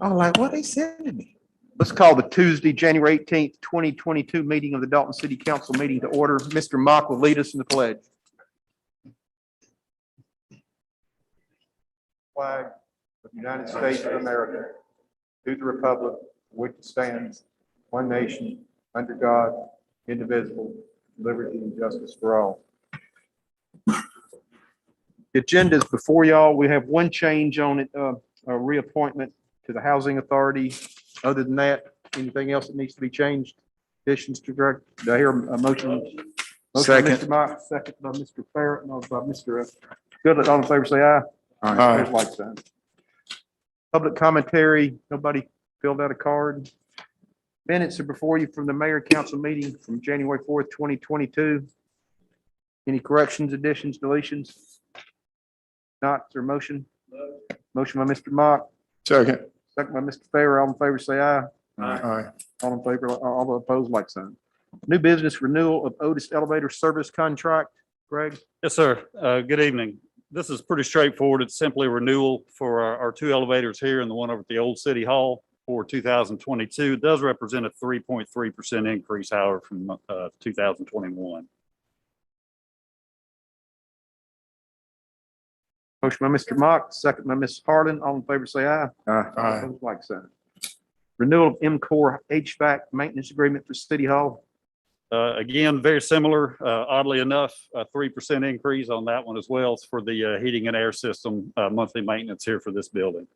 I'm like, what they sending me? Let's call the Tuesday, January 18th, 2022 meeting of the Dalton City Council meeting to order. Mr. Mock will lead us in the pledge. Flag of the United States of America, to the republic for which it stands, one nation, under God, indivisible, liberty and justice for all. The agenda is before y'all. We have one change on it, a reappointment to the Housing Authority. Other than that, anything else that needs to be changed? Additions to direct, do I hear a motion? Motion by Mr. Mock, second by Mr. Farrett, and by Mr. Goodlet. All in favor, say aye. Aye. There's like sign. Public commentary, nobody filled out a card. Minutes are before you from the mayor council meeting from January 4th, 2022. Any corrections, additions, deletions? Not, is there a motion? Motion by Mr. Mock, Second. second by Mr. Farrer. All in favor, say aye. Aye. All in favor, all opposed, like sign. New business renewal of Otis Elevator Service Contract. Greg? Yes, sir. Good evening. This is pretty straightforward. It's simply a renewal for our two elevators here and the one over at the old City Hall for 2022. It does represent a 3.3% increase, however, from 2021. Motion by Mr. Mock, second by Ms. Harlan. All in favor, say aye. Aye. Opposed, like sign. Renewal of MCOR HVAC maintenance agreement for City Hall. Again, very similar. Oddly enough, a 3% increase on that one as well. It's for the heating and air system monthly maintenance here for this building.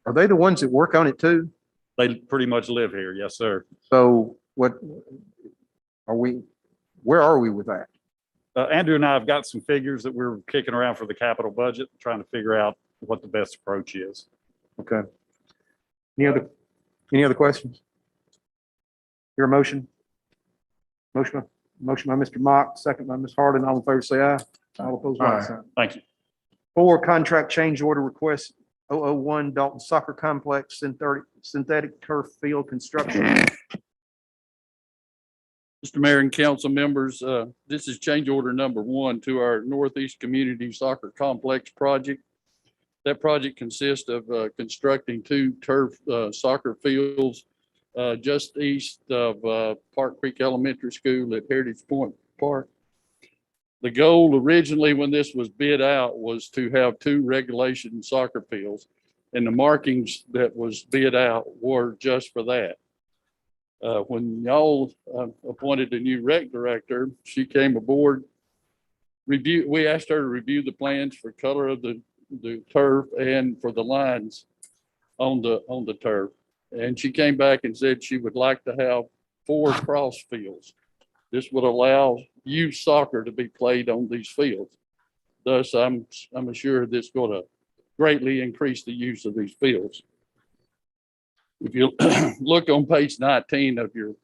Are they the ones that work on it too? They pretty much live here. Yes, sir. So what are we, where are we with that? Andrew and I have got some figures that we're kicking around for the capital budget, trying to figure out what the best approach is. Okay. Any other questions? Your motion? Motion by Mr. Mock, second by Ms. Harden. All in favor, say aye. All opposed, like sign. Thank you. 4, contract change order request 001 Dalton Soccer Complex synthetic turf field construction. Mr. Mayor and council members, this is change order number 1 to our Northeast Community Soccer Complex project. That project consists of constructing 2 turf soccer fields just east of Park Creek Elementary School at Heritage Point Park. The goal originally when this was bid out was to have 2 regulation soccer fields, and the markings that was bid out were just for that. When y'all appointed a new rec director, she came aboard, we asked her to review the plans for color of the turf and for the lines on the turf. And she came back and said she would like to have 4 cross fields. This would allow youth soccer to be played on these fields. Thus, I'm assured this is going to greatly increase the use of these fields. If you look on page 19 of your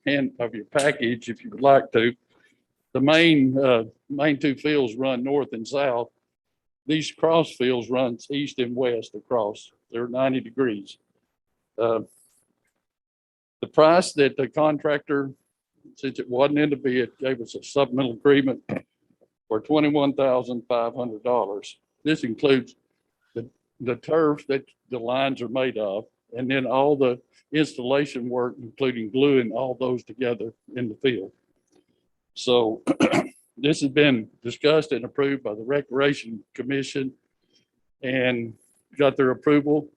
package, if you would like to, the main 2 fields run north and south. These cross fields run east and west across. They're 90 degrees. The price that the contractor, since it wasn't in the bid, gave us a supplemental agreement for $21,500. This includes the turf that the lines are made of, and then all the installation work, including gluing all those together in the field. So this has been discussed and approved by the Recreation Commission and got their approval.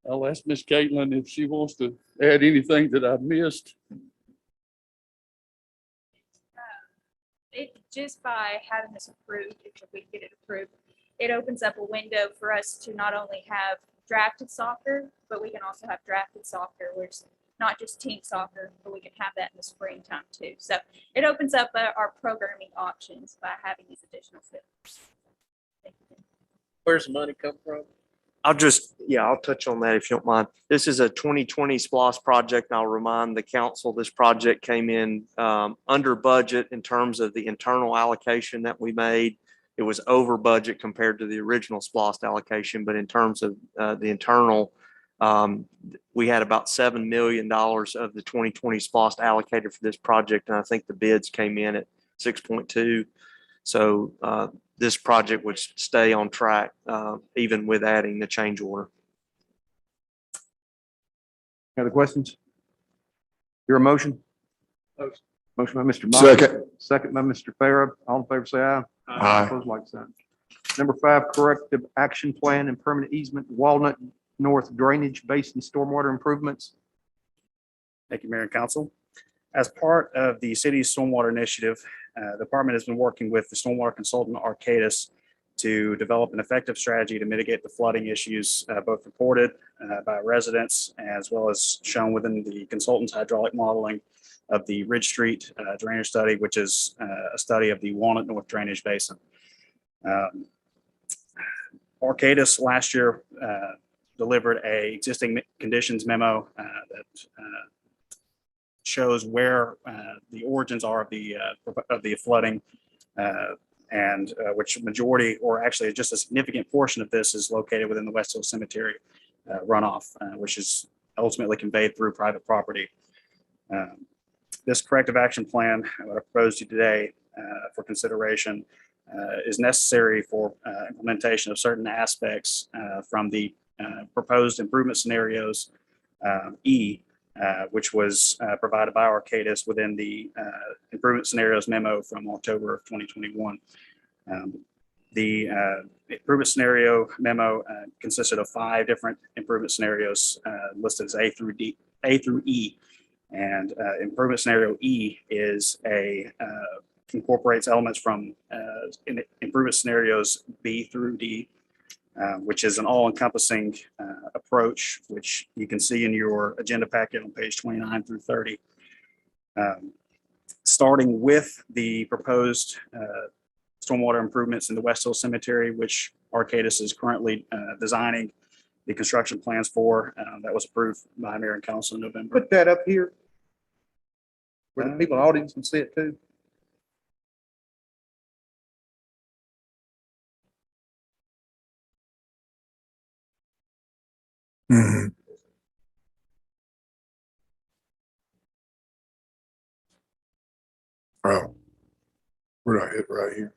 I'll ask Ms. Caitlin if she wants to add anything that I've missed. Just by having this approved, if we get it approved, it opens up a window for us to not only have drafted soccer, but we can also have drafted soccer, which is not just team soccer, but we can have that in the springtime too. So it opens up our programming options by having these additional fields. Where's the money come from? I'll touch on that if you don't mind. This is a 2020 SPLOST project. And I'll remind the council, this project came in under budget in terms of the internal allocation that we made. It was over budget compared to the original SPLOST allocation, but in terms of the internal, we had about $7 million of the 2020 SPLOST allocated for this project. And I think the bids came in at 6.2. So this project would stay on track even with adding the change order. Any other questions? Your motion? Motion. Motion by Mr. Mock. Second. Second by Mr. Farah. All in favor, say aye. Aye. Opposed, like sign. Number 5, corrective action plan and permanent easement, Walnut North Drainage Basin Stormwater Improvements. Thank you, Mayor and Council. As part of the city's stormwater initiative, the department has been working with the stormwater consultant Arcadis to develop an effective strategy to mitigate the flooding issues, both reported by residents as well as shown within the consultant's hydraulic modeling of the Ridge Street drainage study, which is a study of the Walnut North Drainage Basin. Arcadis last year delivered a existing conditions memo that shows where the origins are of the flooding, and which majority, or actually just a significant portion of this, is located within the Westfield Cemetery runoff, which is ultimately conveyed through private property. This corrective action plan that I propose to you today for consideration is necessary for implementation of certain aspects from the proposed improvement scenarios E, which was provided by Arcadis within the improvement scenarios memo from October of 2021. The improvement scenario memo consisted of 5 different improvement scenarios listed as A through E. And improvement scenario E is incorporates elements from improvement scenarios B through D, which is an all-encompassing approach, which you can see in your agenda packet on page 29 through 30. Starting with the proposed stormwater improvements in the Westfield Cemetery, which Arcadis is currently designing the construction plans for, that was approved by Mayor and Council in November. Put that up here where the people in the audience can see it too. Mhm. Oh. Where did I hit right here?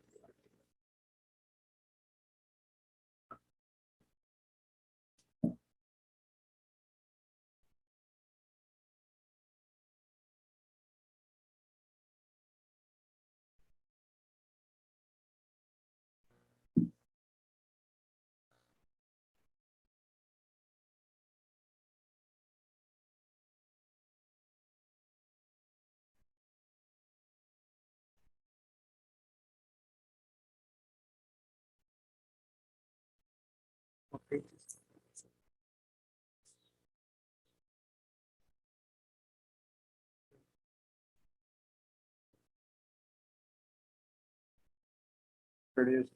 There it is.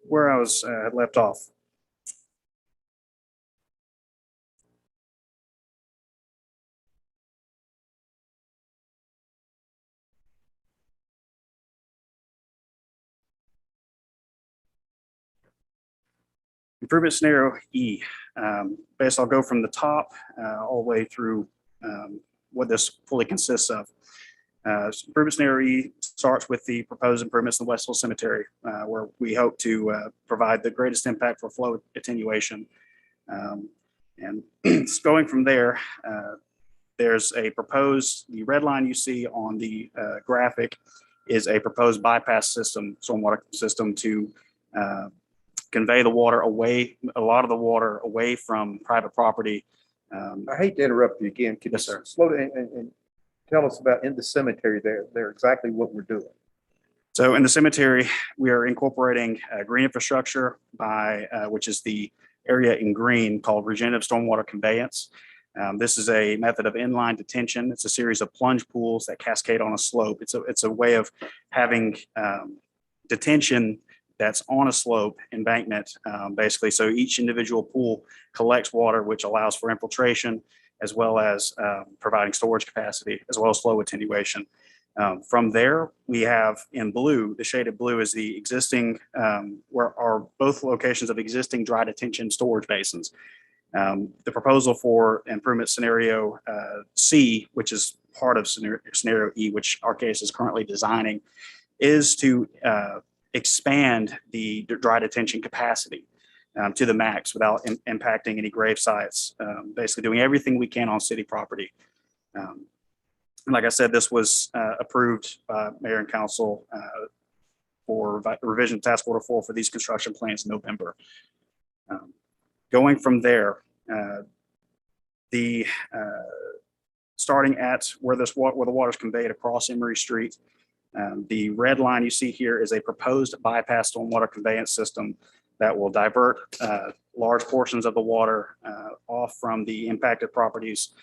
Where I was left off. Improvement scenario E. Based, I'll go from the top all the way through what this fully consists of. Improvement scenario E starts with the proposed improvements in the Westfield Cemetery, where we hope to provide the greatest impact for flow attenuation. And going from there, there's a proposed, the red line you see on the graphic is a proposed bypass system, stormwater system to convey the water away, a lot of the water away from private property. I hate to interrupt you again. Can you Yes, sir. slow down and tell us about in the cemetery there exactly what we're doing? So in the cemetery, we are incorporating green infrastructure by, which is the area in green called regenerative stormwater conveyance. This is a method of inline detention. It's a series of plunge pools that cascade on a slope. It's a way of having detention that's on a slope embankment, basically. So each individual pool collects water, which allows for infiltration, as well as providing storage capacity, as well as flow attenuation. From there, we have in blue, the shaded blue is the existing, where are both locations of existing dry detention storage basins. The proposal for improvement scenario C, which is part of scenario E, which Arcadis is currently designing, is to expand the dry detention capacity to the max without impacting any grave sites, basically doing everything we can on city property. Like I said, this was approved by Mayor and Council for revision task order 4 for these construction plans in November. Going from there, starting at where the water is conveyed across Emory Street, the red line you see here is a proposed bypass stormwater conveyance system that will divert large portions of the water off from the impacted properties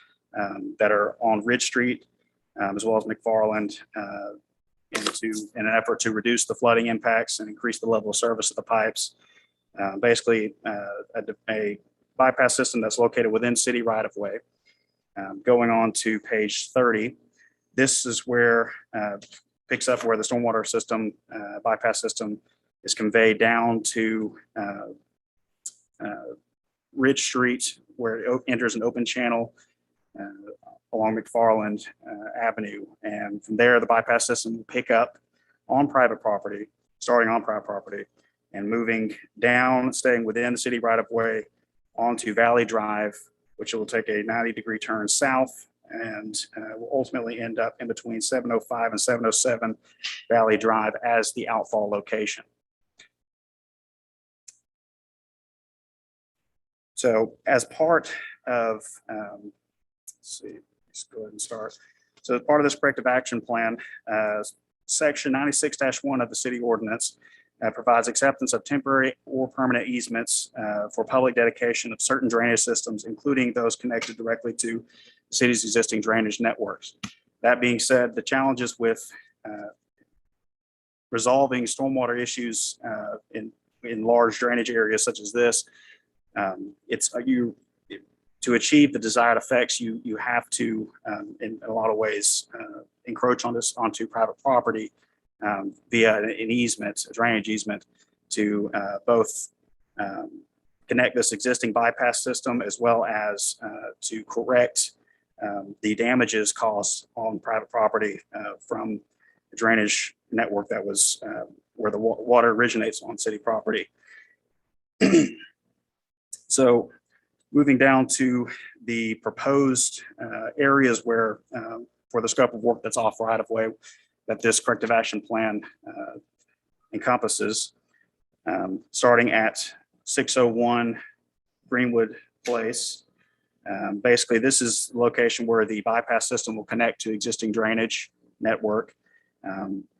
that are on Ridge Street, as well as McFarland, in an effort to reduce the flooding impacts and increase the level of service of the pipes. Basically, a bypass system that's located within city right of way. Going on to page 30, this is where picks up where the stormwater system, bypass system, is conveyed down to Ridge Street, where it enters an open channel along McFarland Avenue. And from there, the bypass system will pick up on private property, starting on private property, and moving down, staying within the city right of way onto Valley Drive, which will take a 90-degree turn south and will ultimately end up in between 705 and 707 Valley Drive as the outfall location. So as part of, let's see, let's go ahead and start. So as part of this corrective action plan, section 96-1 of the city ordinance provides acceptance of temporary or permanent easements for public dedication of certain drainage systems, including those connected directly to the city's existing drainage networks. That being said, the challenges with resolving stormwater issues in large drainage areas such as this, to achieve the desired effects, you have to, in a lot of ways, encroach onto private property via an easement, a drainage easement, to both connect this existing bypass system as well as to correct the damages caused on private property from the drainage network that was where the water originates on city property. So moving down to the proposed areas where for the scope of work that's off right of way that this corrective action plan encompasses, starting at 601 Greenwood Place. Basically, this is the location where the bypass system will connect to existing drainage network.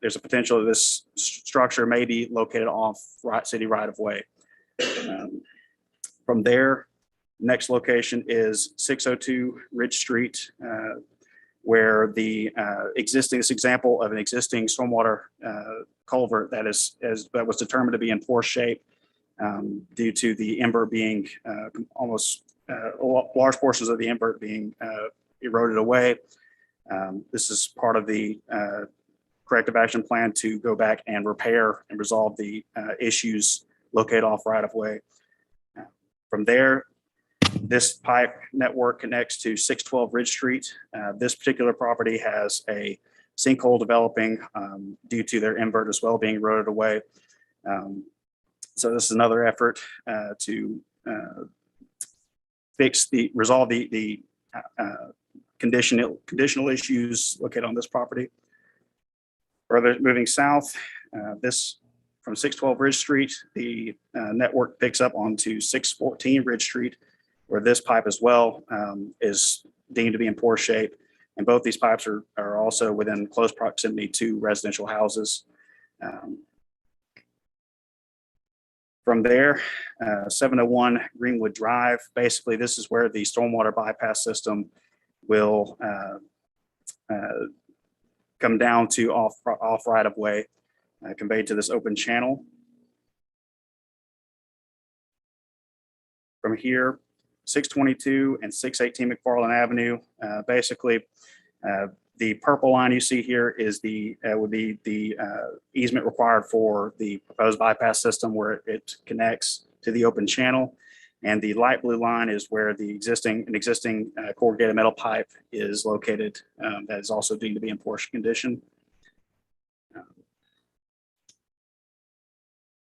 There's a potential that this structure may be located off city right of way. From there, next location is 602 Ridge Street, where the this example of an existing stormwater culvert that was determined to be in poor shape due to the invert being large portions of the invert being eroded away. This is part of the corrective action plan to go back and repair and resolve the issues located off right of way. From there, this pipe network connects to 612 Ridge Street. This particular property has a sinkhole developing due to their invert as well being eroded away. So this is another effort to resolve the conditional issues located on this property. Further moving south, from 612 Ridge Street, the network picks up onto 614 Ridge Street, where this pipe as well is deemed to be in poor shape. And both these pipes are also within close proximity to residential houses. From there, 701 Greenwood Drive, basically this is where the stormwater bypass system will come down to off right of way, conveyed to this open channel. From here, 622 and 618 McFarland Avenue, basically The purple line you see here is would be the easement required for the proposed bypass system where it connects to the open channel. And the light blue line is where an existing corrugated metal pipe is located that is also deemed to be in poor condition.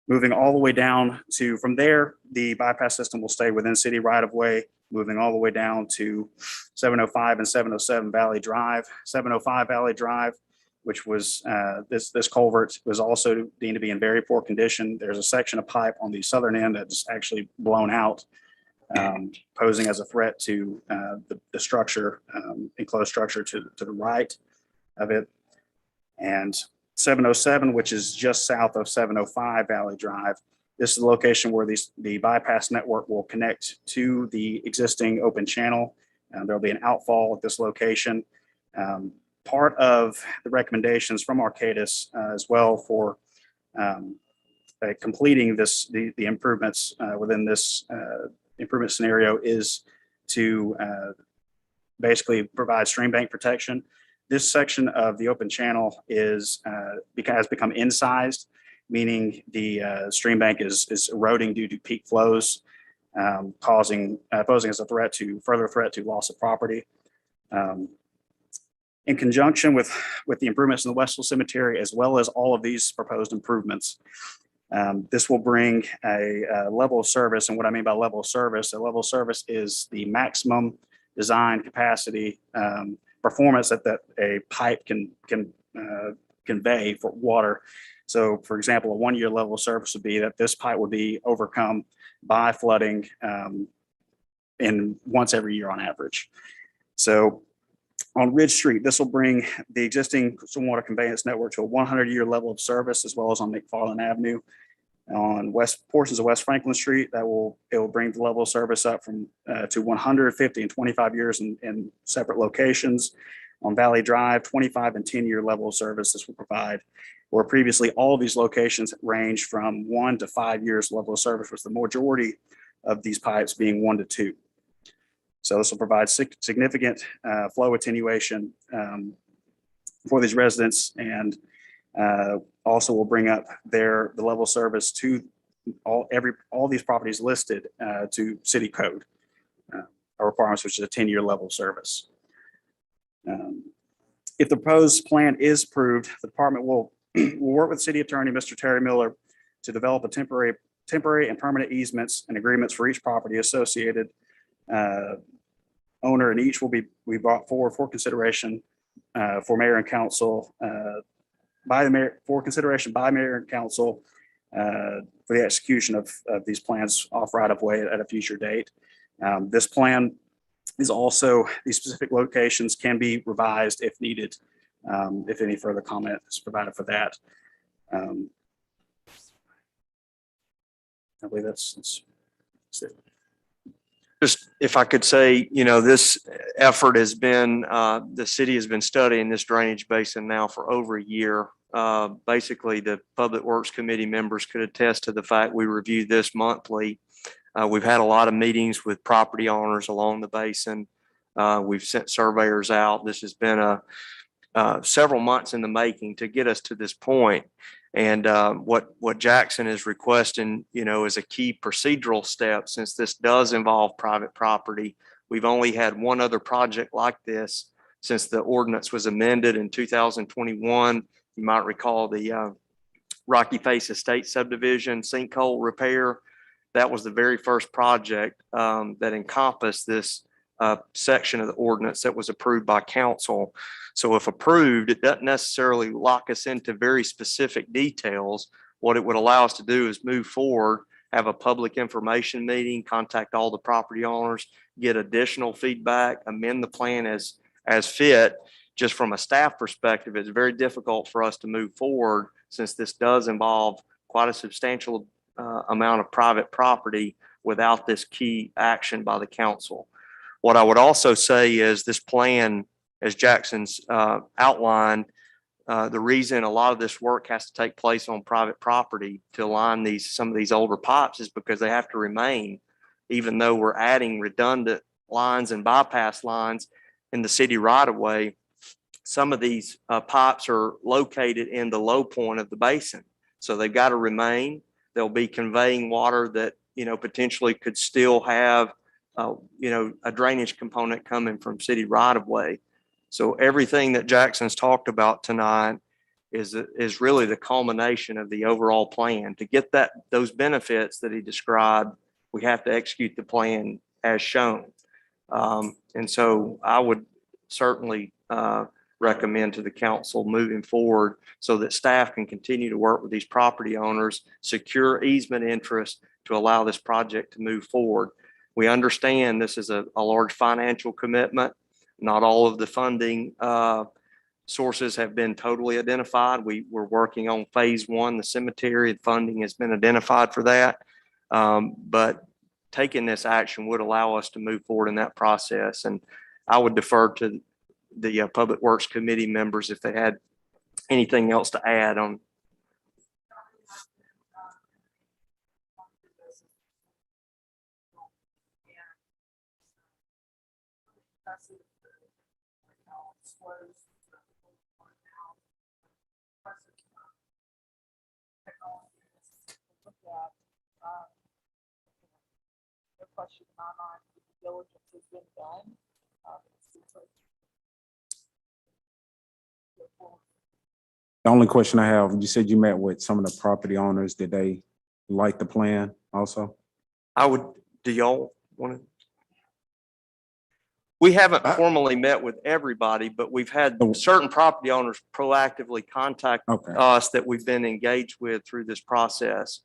Moving all the way down to, from there, the bypass system will stay within city right of way, moving all the way down to 705 and 707 Valley Drive. 705 Valley Drive, which was this culvert, was also deemed to be in very poor condition. There's a section of pipe on the southern end that's actually blown out, posing as a threat to the structure, enclosed structure to the right of it. And 707, which is just south of 705 Valley Drive. This is the location where the bypass network will connect to the existing open channel. There'll be an outfall at this location. Part of the recommendations from Arcadis as well for completing the improvements within this improvement scenario is to basically provide stream bank protection. This section of the open channel has become incised, meaning the stream bank is eroding due to peak flows, posing as a further threat to loss of property. In conjunction with the improvements in the Westfield Cemetery, as well as all of these proposed improvements, this will bring a level of service. And what I mean by level of service, a level of service is the maximum design capacity performance that a pipe can convey for water. So for example, a 1-year level of service would be that this pipe would be overcome by flooding in once every year on average. So on Ridge Street, this will bring the existing stormwater conveyance network to a 100-year level of service, as well as on McFarland Avenue. On portions of West Franklin Street, it will bring the level of service up from to 150 and 25 years in separate locations. On Valley Drive, 25 and 10-year level of service this will provide, where previously all of these locations range from 1 to 5 years level of service, with the majority of these pipes being 1 to 2. So this will provide significant flow attenuation for these residents, and also will bring up the level of service to all these properties listed to city code requirements, which is a 10-year level of service. If the proposed plan is approved, the department will work with city attorney, Mr. Terry Miller, to develop a temporary and permanent easements and agreements for each property associated owner, and each will be brought forward for consideration for mayor and council for consideration by mayor and council for the execution of these plans off right of way at a future date. This plan is also, these specific locations can be revised if needed, if any further comment is provided for that. I believe that's it. Just if I could say, this effort has been, the city has been studying this drainage basin now for over a year. Basically, the Public Works Committee members could attest to the fact we review this monthly. We've had a lot of meetings with property owners along the basin. We've sent surveyors out. This has been several months in the making to get us to this point. And what Jackson is requesting, is a key procedural step, since this does involve private property. We've only had one other project like this since the ordinance was amended in 2021. You might recall the Rocky Face Estate subdivision sinkhole repair. That was the very first project that encompassed this section of the ordinance that was approved by council. So if approved, it doesn't necessarily lock us into very specific details. What it would allow us to do is move forward, have a public information meeting, contact all the property owners, get additional feedback, amend the plan as fit. Just from a staff perspective, it's very difficult for us to move forward, since this does involve quite a substantial amount of private property without this key action by the council. What I would also say is this plan, as Jackson's outlined, the reason a lot of this work has to take place on private property to align some of these older pipes is because they have to remain, even though we're adding redundant lines and bypass lines in the city right of way. some of these pipes are located in the low point of the basin. So they've got to remain. They'll be conveying water that, potentially could still have, a drainage component coming from city right of way. So everything that Jackson's talked about tonight is really the culmination of the overall plan. To get those benefits that he described, we have to execute the plan as shown. And so I would certainly recommend to the council moving forward so that staff can continue to work with these property owners, secure easement interest to allow this project to move forward. We understand this is a large financial commitment. Not all of the funding sources have been totally identified. We're working on phase one, the cemetery. The funding has been identified for that. But taking this action would allow us to move forward in that process. And I would defer to the Public Works Committee members if they had anything else to add on. Question in my mind, due diligence has been done. The only question I have, you said you met with some of the property owners. Did they like the plan also? Do y'all want to? We haven't formally met with everybody, but we've had certain property owners proactively contact us that we've been engaged with through this process.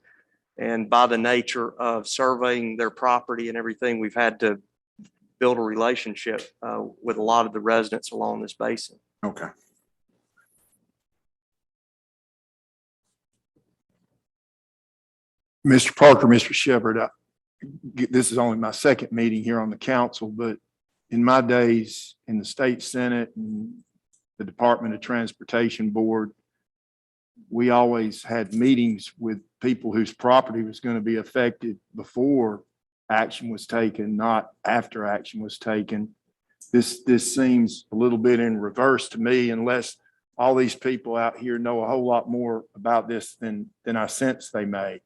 And by the nature of surveying their property and everything, we've had to build a relationship with a lot of the residents along this basin. Okay. Mr. Parker, Mr. Shepherd, this is only my second meeting here on the council, but in my days in the state Senate and the Department of Transportation Board, we always had meetings with people whose property was going to be affected before action was taken, not after action was taken. This seems a little bit in reverse to me, unless all these people out here know a whole lot more about this than I sense they may.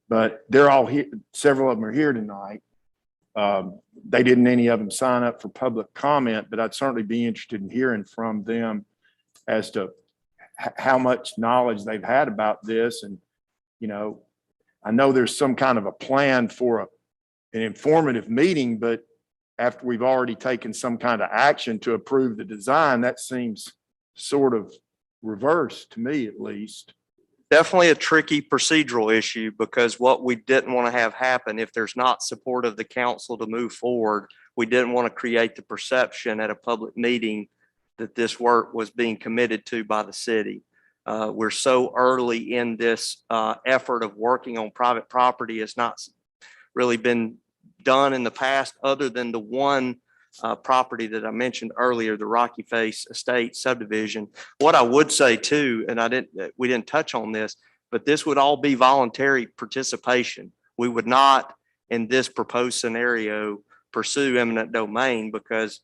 But they're all here. Several of them are here tonight. They didn't any of them sign up for public comment, but I'd certainly be interested in hearing from them as to how much knowledge they've had about this. And, I know there's some kind of a plan for an informative meeting, but after we've already taken some kind of action to approve the design, that seems sort of reverse to me, at least. Definitely a tricky procedural issue, because what we didn't want to have happen, if there's not support of the council to move forward, we didn't want to create the perception at a public meeting that this work was being committed to by the city. We're so early in this effort of working on private property. It's not really been done in the past, other than the one property that I mentioned earlier, the Rocky Face Estate subdivision. What I would say too, and we didn't touch on this, but this would all be voluntary participation. We would not, in this proposed scenario, pursue eminent domain, because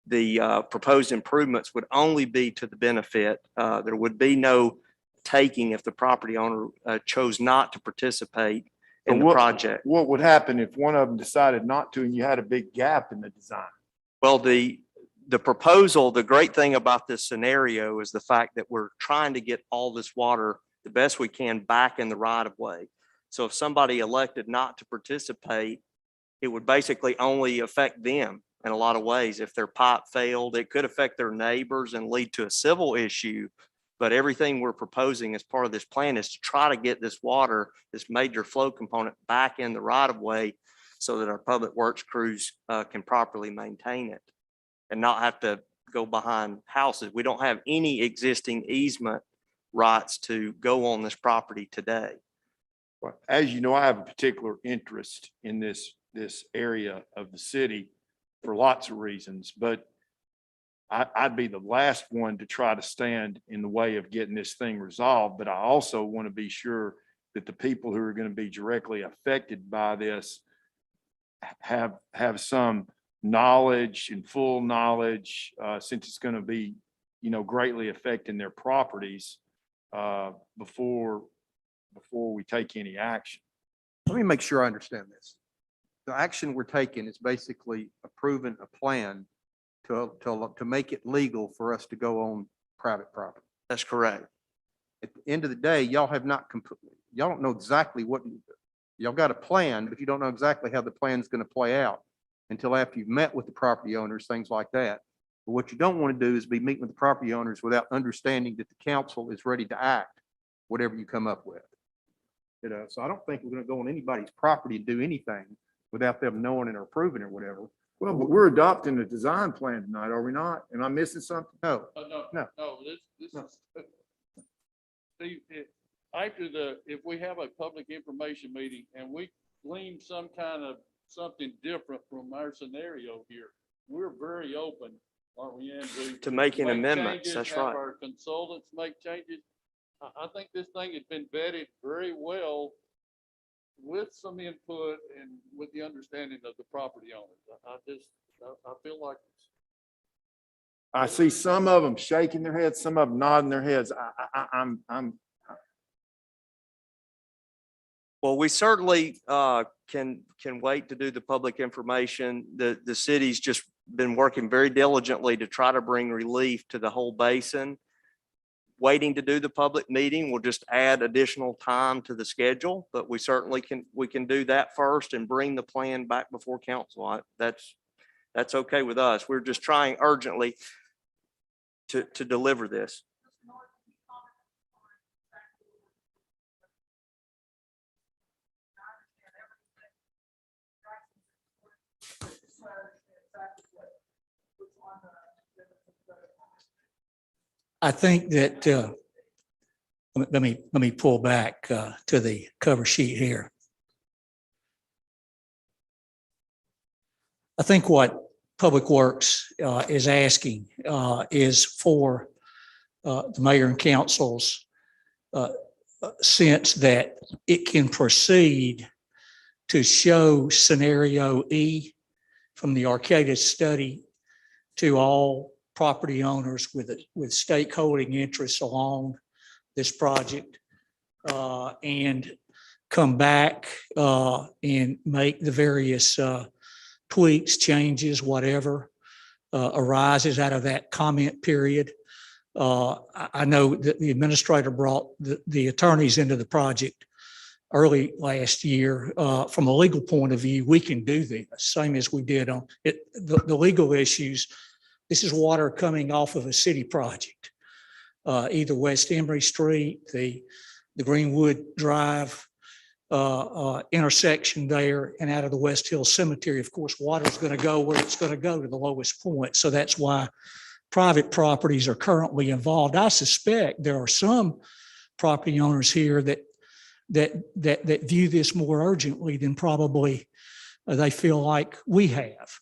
the proposed improvements would only be to the benefit. There would be no taking if the property owner chose not to participate in the project. What would happen if one of them decided not to and you had a big gap in the design? Well, the proposal, the great thing about this scenario is the fact that we're trying to get all this water the best we can back in the right of way. So if somebody elected not to participate, it would basically only affect them in a lot of ways. If their pipe failed, it could affect their neighbors and lead to a civil issue. But everything we're proposing as part of this plan is to try to get this water, this major flow component, back in the right of way so that our public works crews can properly maintain it and not have to go behind houses. We don't have any existing easement rights to go on this property today. Well, as you know, I have a particular interest in this area of the city for lots of reasons, but I'd be the last one to try to stand in the way of getting this thing resolved. But I also want to be sure that the people who are going to be directly affected by this have some knowledge and full knowledge, since it's going to be, greatly affecting their properties, before we take any action. Let me make sure I understand this. The action we're taking is basically approving a plan to make it legal for us to go on private property. That's correct. At the end of the day, y'all have not, y'all don't know exactly what, y'all got a plan, but you don't know exactly how the plan is going to play out until after you've met with the property owners, things like that. But what you don't want to do is be meeting with the property owners without understanding that the council is ready to act, whatever you come up with. So I don't think we're going to go on anybody's property and do anything without them knowing and approving or whatever. Well, but we're adopting a design plan tonight, are we not? Am I missing something? No, No, No. this is. Steve, if we have a public information meeting and we glean some kind of something different from our scenario here, we're very open, aren't we, Andrew? To making make amendments, changes, that's have right. Our consultants make changes. I think this thing has been vetted very well with some input and with the understanding of the property owners. I feel like I see some of them shaking their heads, some of them nodding their heads. Well, we certainly can wait to do the public information. The city's just been working very diligently to try to bring relief to the whole basin. Waiting to do the public meeting will just add additional time to the schedule, but we certainly can do that first and bring the plan back before council. That's okay with us. We're just trying urgently to deliver this. I think that, let me pull back to the cover sheet here. I think what Public Works is asking is for the mayor and council's sense that it can proceed to show scenario E from the Arcadis study to all property owners with stakeholding interests along this project, and come back and make the various tweaks, changes, whatever arises out of that comment period. I know that the administrator brought the attorneys into the project early last year. From a legal point of view, we can do this, same as we did on it. The legal issues, this is water coming off of a city project, either West Emory Street, the Greenwood Drive intersection there, and out of the West Hill Cemetery. Of course, water is going to go where it's going to go, to the lowest point. So that's why private properties are currently involved. I suspect there are some property owners here that view this more urgently than probably they feel like we have.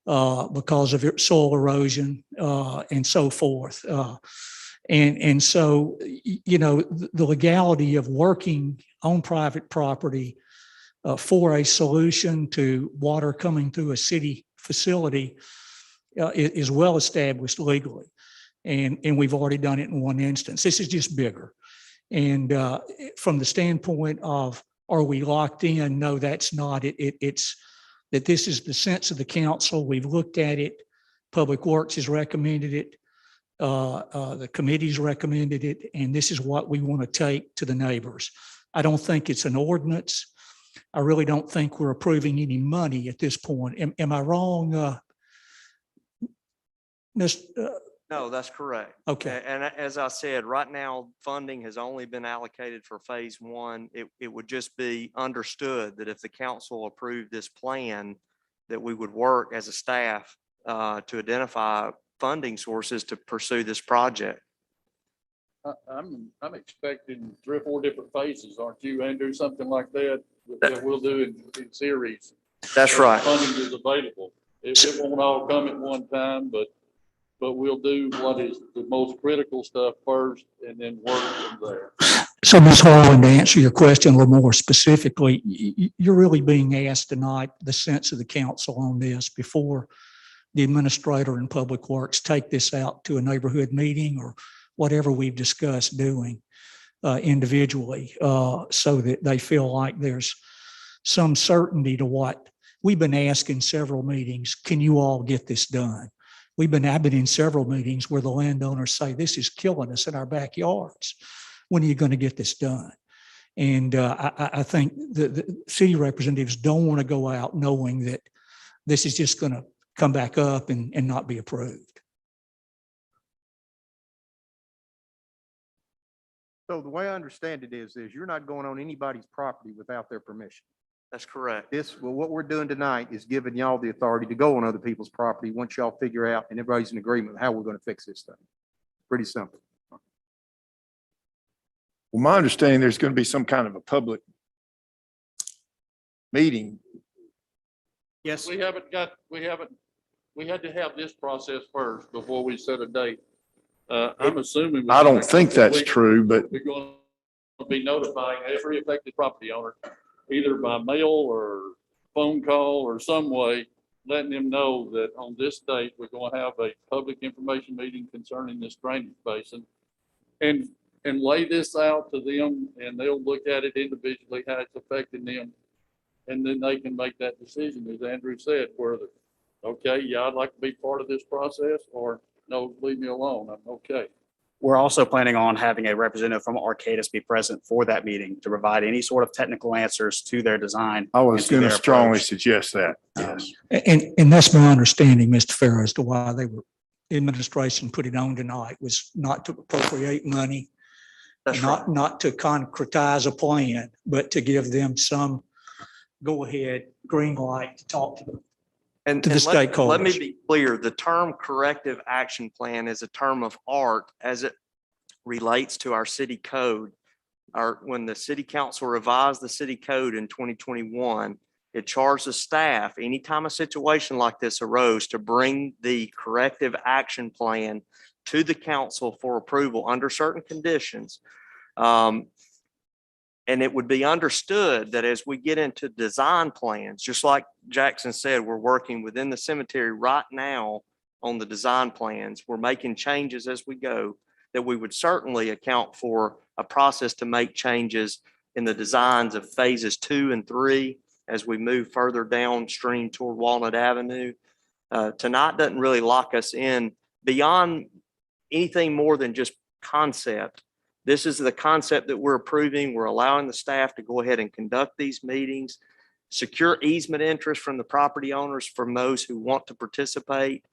Because of soil erosion and so forth. And so, the legality of working on private property for a solution to water coming through a city facility is well established legally. And we've already done it in one instance. This is just bigger. And from the standpoint of, are we locked in? No, that's not it. It's that this is the sense of the council. We've looked at it. Public Works has recommended it. The committee's recommended it. And this is what we want to take to the neighbors. I don't think it's an ordinance. I really don't think we're approving any money at this point. Am I wrong, Ms.? No, that's correct. Okay. And as I said, right now, funding has only been allocated for phase one. It would just be understood that if the council approved this plan, that we would work as a staff to identify funding sources to pursue this project. I'm expecting 3 or 4 different phases, aren't you, Andrew? Something like that we'll do in series. That's right. Funding is available. It won't all come at one time, but we'll do what is the most critical stuff first and then work from there. So, Ms. Harlan, to answer your question a little more specifically, you're really being asked tonight the sense of the council on this before the administrator in Public Works take this out to a neighborhood meeting or whatever we've discussed doing individually, so that they feel like there's some certainty to what we've been asked in several meetings. Can you all get this done? I've been in several meetings where the landowners say, this is killing us in our backyards. When are you going to get this done? And I think the city representatives don't want to go out knowing that this is just going to come back up and not be approved. So the way I understand it is you're not going on anybody's property without their permission. That's correct. What we're doing tonight is giving y'all the authority to go on other people's property once y'all figure out and everybody's in agreement how we're going to fix this thing. Pretty simple. Well, my understanding, there's going to be some kind of a public meeting. Yes, We had to have this process first before we set a date. I'm assuming. I don't think that's true, but We're going to be notifying every affected property owner, either by mail or phone call or some way, letting them know that on this date, we're going to have a public information meeting concerning this drainage basin. And lay this out to them, and they'll look at it individually, how it's affecting them. And then they can make that decision, as Andrew said, whether, okay, yeah, I'd like to be part of this process, or no, leave me alone, I'm okay. we're also planning on having a representative from Arcadis be present for that meeting to provide any sort of technical answers to their design. I was and to going to their strongly approach. suggest that. Yes. And that's my understanding, Mr. Farrow, as to why the administration put it on tonight, was not to appropriate money, That's right. not to concretize a plan, but to give them some go-ahead green light to talk to them. And to the and let me stakeholders. be clear, the term corrective action plan is a term of art as it relates to our city code. When the city council revised the city code in 2021, it charged the staff, anytime a situation like this arose, to bring the corrective action plan to the council for approval under certain conditions. And it would be understood that as we get into design plans, just like Jackson said, we're working within the cemetery right now on the design plans. We're making changes as we go, that we would certainly account for a process to make changes in the designs of phases 2 and 3 as we move further downstream toward Walnut Avenue. Tonight doesn't really lock us in beyond anything more than just concept. This is the concept that we're approving. We're allowing the staff to go ahead and conduct these meetings, secure easement interest from the property owners, from those who want to participate,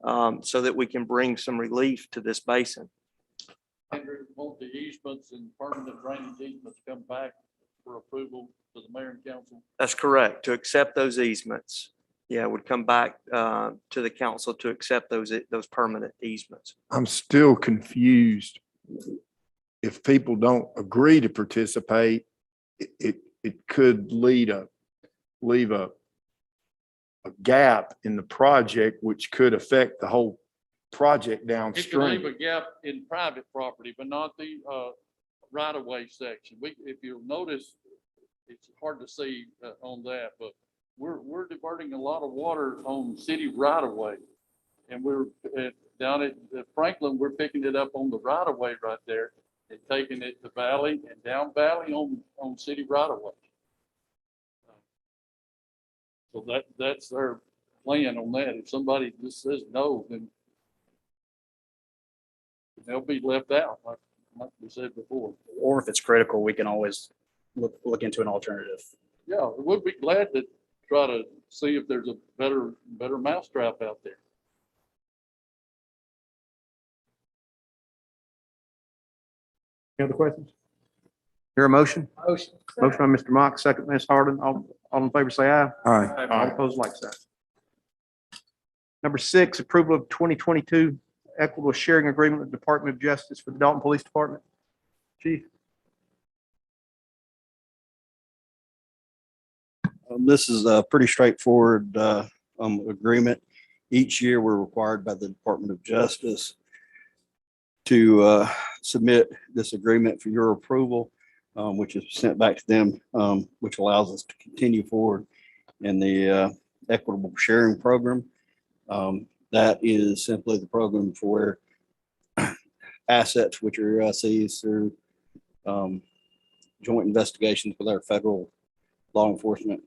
so that we can bring some relief to this basin. Andrew, won't the easements and permanent drainage easements come back for approval to the mayor and council? That's correct. To accept those easements. Yeah, it would come back to the council to accept those permanent easements. I'm still confused. If people don't agree to participate, it could leave a gap in the project, which could affect the whole project It can leave downstream. a gap in private property, but not the right-of-way section. If you'll notice, it's hard to see on that, but we're diverting a lot of water on city right-of-way. And we're down at Franklin, we're picking it up on the right-of-way right there and taking it to Valley and down Valley on city right-of-way. So that's their plan on that. If somebody just says no, then they'll be left out, like we said before. Or if it's critical, we can always look into an alternative. Yeah, we'd be glad to try to see if there's a better mousetrap out there. Any other questions? Hear a motion? Motion by Mr. Mock, second Ms. Harden. All in favor, say aye. Aye. All opposed, like sign. Number 6, approval of 2022 Equitable Sharing Agreement with the Department of Justice for the Dalton Police Department. Chief? This is a pretty straightforward agreement. Each year, we're required by the Department of Justice to submit this agreement for your approval, which is sent back to them, which allows us to continue forward in the equitable sharing program. That is simply the program for assets which are seized through joint investigations with our federal law enforcement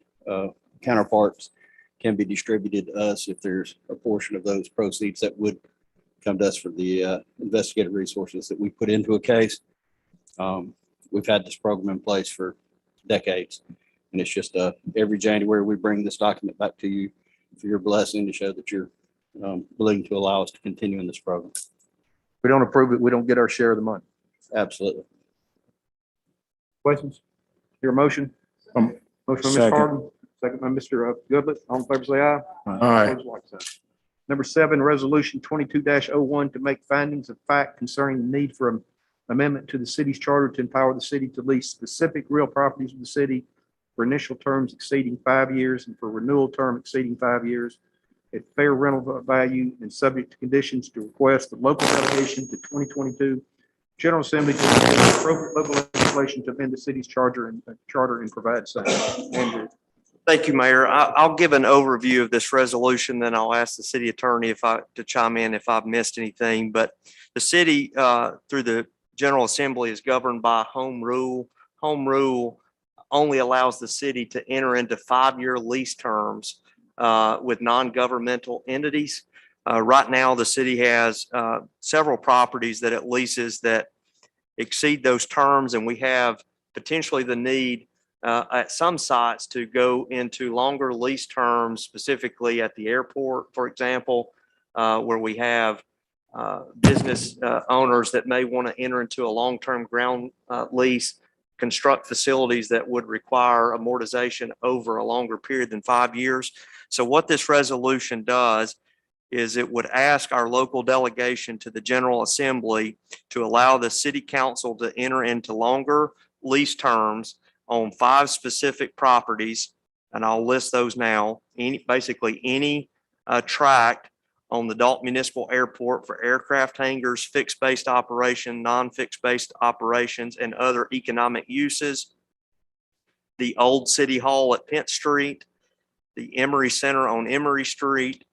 counterparts can be distributed to us if there's a portion of those proceeds that would come to us for the investigative resources that we put into a case. We've had this program in place for decades, and it's just every January we bring this document back to you for your blessing to show that you're willing to allow us to continue in this program. If we don't approve it, we don't get our share of the money. Absolutely. Questions? Your motion? Motion by Ms. Second. Harden, second by Mr. Goodlett. All in favor, say aye. All right. Opposed, like sign. Number 7, resolution 22-01 to make findings of fact concerning the need for an amendment to the city's charter to empower the city to lease specific real properties of the city for initial terms exceeding 5 years and for renewal term exceeding 5 years at fair rental value and subject to conditions to request the local delegation to 2022 General Assembly to consider appropriate local legislation to amend the city's charter and provide such. Andrew. Thank you, Mayor. I'll give an overview of this resolution, then I'll ask the city attorney to chime in if I've missed anything. But the city, through the General Assembly, is governed by home rule. Home rule only allows the city to enter into 5-year lease terms with non-governmental entities. Right now, the city has several properties that it leases that exceed those terms, and we have potentially the need at some sites to go into longer lease terms, specifically at the airport, for example, where we have business owners that may want to enter into a long-term ground lease, construct facilities that would require amortization over a longer period than 5 years. So what this resolution does is it would ask our local delegation to the General Assembly to allow the city council to enter into longer lease terms on 5 specific properties, and I'll list those now. Basically any tract on the Dalton Municipal Airport for aircraft hangars, fixed-based operation, non-fixed-based operations, and other economic uses. The old City Hall at Penn Street, the Emory Center on Emory Street,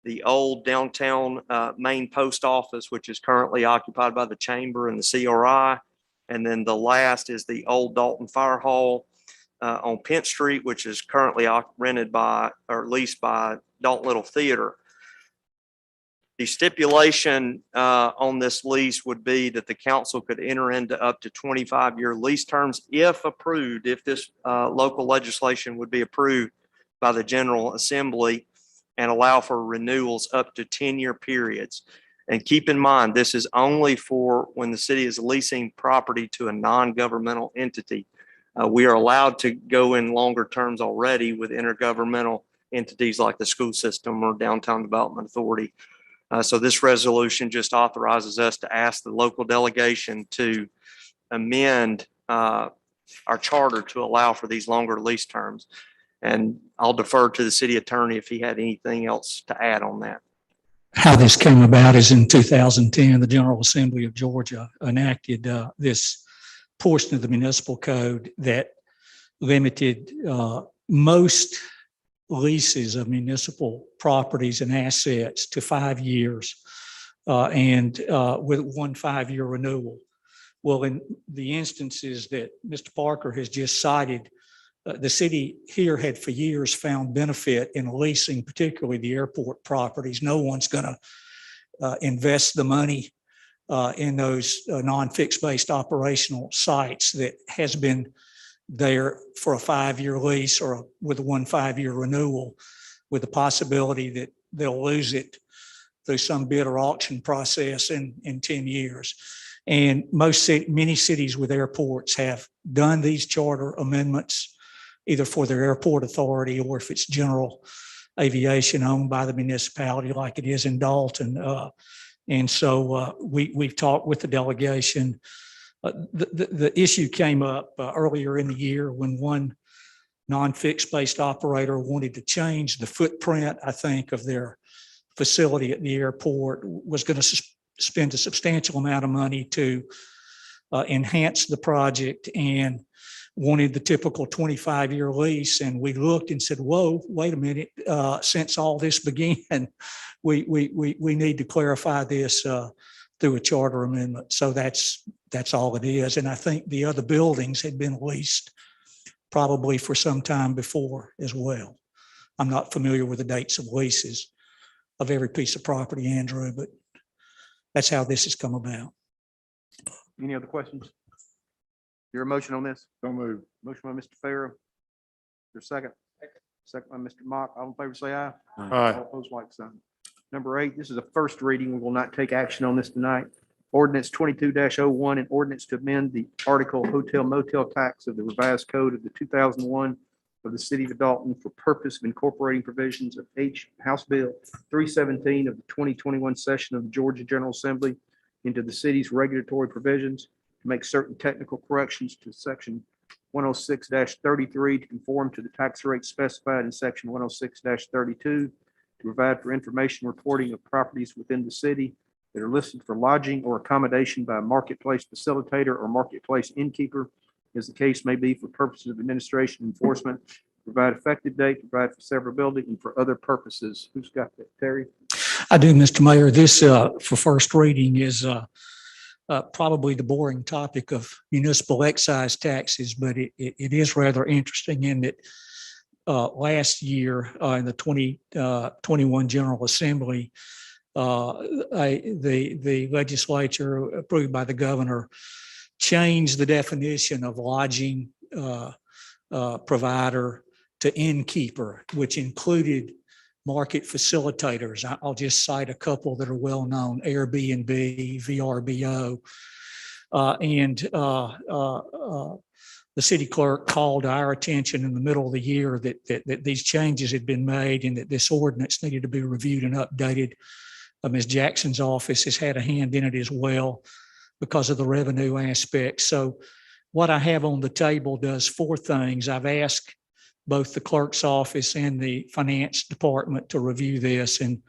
the old downtown main post office, which is currently occupied by the Chamber and the CRI. And then the last is the old Dalton Fire Hall on Penn Street, which is currently rented by or leased by Dalton Little Theater. The stipulation on this lease would be that the council could enter into up to 25-year lease terms if approved, if this local legislation would be approved by the General Assembly, and allow for renewals up to 10-year periods. And keep in mind, this is only for when the city is leasing property to a non-governmental entity. We are allowed to go in longer terms already with intergovernmental entities like the school system or Downtown Development Authority. So this resolution just authorizes us to ask the local delegation to amend our charter to allow for these longer lease terms. And I'll defer to the city attorney if he had anything else to add on that. How this came about is in 2010, the General Assembly of Georgia enacted this portion of the municipal code that limited most leases of municipal properties and assets to 5 years and with 1 5-year renewal. Well, in the instances that Mr. Parker has just cited, the city here had for years found benefit in leasing, particularly the airport properties. No one's going to invest the money in those non-fixed based operational sites that has been there for a 5-year lease or with a 1 5-year renewal, with the possibility that they'll lose it through some bid or auction process in 10 years. And many cities with airports have done these charter amendments, either for their airport authority or if it's general aviation owned by the municipality like it is in Dalton. And so we've talked with the delegation. The issue came up earlier in the year when one non-fixed based operator wanted to change the footprint, I think, of their facility at the airport, was going to spend a substantial amount of money to enhance the project. And wanted the typical 25-year lease. And we looked and said, whoa, wait a minute, since all this began, we need to clarify this through a charter amendment. So that's all it is. And I think the other buildings had been leased probably for some time before as well. I'm not familiar with the dates of leases of every piece of property, Andrew, but that's how this has come about. Any other questions? Your motion on this? Don't move. Motion by Mr. Farrow. Your second? Second by Mr. Mock. All in favor, say aye. Aye. All opposed, like sign. Number 8, this is a first reading. We will not take action on this tonight. Ordinance 22-01, an ordinance to amend the article hotel motel tax of the revised code of the 2001 of the city of Dalton for purpose of incorporating provisions of House Bill 317 of the 2021 session of the Georgia General Assembly into the city's regulatory provisions to make certain technical corrections to section 106-33 to conform to the tax rate specified in section 106-32 to provide for information reporting of properties within the city that are listed for lodging or accommodation by a marketplace facilitator or marketplace innkeeper, as the case may be, for purposes of administration enforcement, provide effective date, provide for severability, and for other purposes. Who's got that? Terry? I do, Mr. Mayor. This for first reading is probably the boring topic of municipal excise taxes, but it is rather interesting in that last year in the 2021 General Assembly, the legislature approved by the governor changed the definition of lodging provider to innkeeper, which included market facilitators. I'll just cite a couple that are well known: Airbnb, VRBO, and the city clerk called our attention in the middle of the year that these changes had been made and that this ordinance needed to be reviewed and updated. Ms. Jackson's office has had a hand in it as well because of the revenue aspect. So what I have on the table does 4 things. I've asked both the clerk's office and the finance department to review this and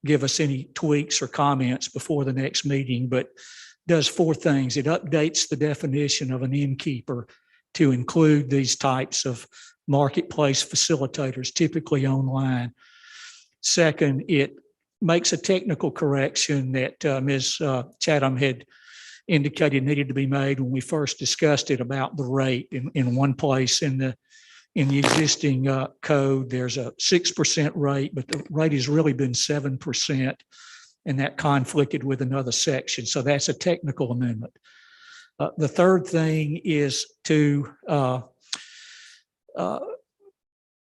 give us any tweaks or comments before the next meeting, but does 4 things. It updates the definition of an innkeeper to include these types of marketplace facilitators, typically online. Second, it makes a technical correction that Ms. Chatham had indicated needed to be made when we first discussed it about the rate. In one place in the existing code, there's a 6% rate, but the rate has really been 7%, and that conflicted with another section. So that's a technical amendment. The third thing is to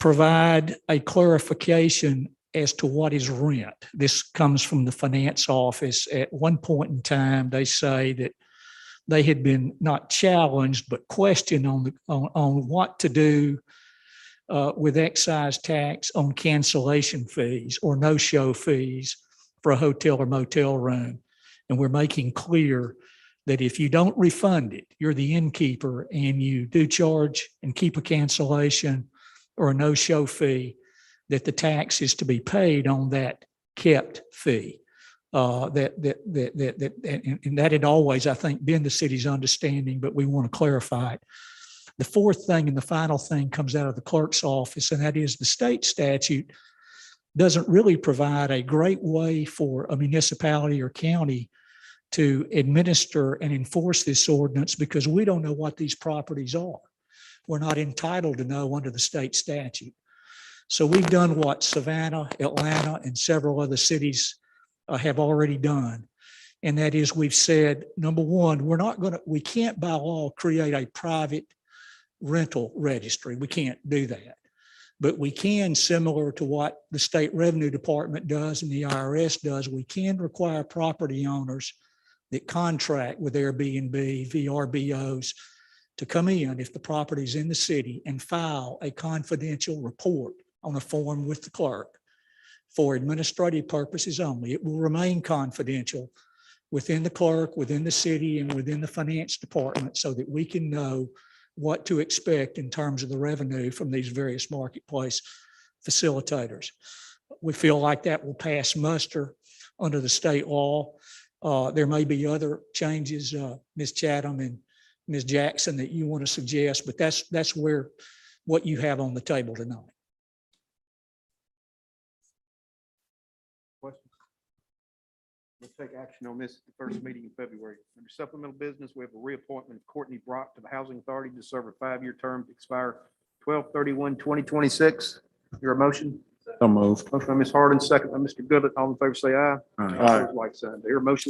provide a clarification as to what is rent. This comes from the finance office. At one point in time, they say that they had been not challenged, but questioned on what to do with excise tax on cancellation fees or no-show fees for a hotel or motel room. And we're making clear that if you don't refund it, you're the innkeeper and you do charge and keep a cancellation or a no-show fee, that the tax is to be paid on that kept fee. And that had always, I think, been the city's understanding, but we want to clarify it. The fourth thing and the final thing comes out of the clerk's office, and that is the state statute doesn't really provide a great way for a municipality or county to administer and enforce this ordinance because we don't know what these properties are. We're not entitled to know under the state statute. So we've done what Savannah, Atlanta, and several other cities have already done. And that is, we've said, number one, we can't by law create a private rental registry. We can't do that. But we can, similar to what the state revenue department does and the IRS does, we can require property owners that contract with Airbnb, VRBOs to come in if the property's in the city and file a confidential report on a form with the clerk for administrative purposes only. It will remain confidential within the clerk, within the city, and within the finance department so that we can know what to expect in terms of the revenue from these various marketplace facilitators. We feel like that will pass muster under the state law. There may be other changes. Ms. Chatham and Ms. Jackson, that you want to suggest, but that's what you have on the table tonight. Questions? We'll take action on this at the first meeting in February. Under supplemental business, we have a reappointment of Courtney Brock to the Housing Authority to serve a 5-year term to expire 12/31/2026. Your motion? So moved. Motion by Ms. Harden, second by Mr. Goodett. All in favor, say aye. All right. All opposed, like sign. Your motion, we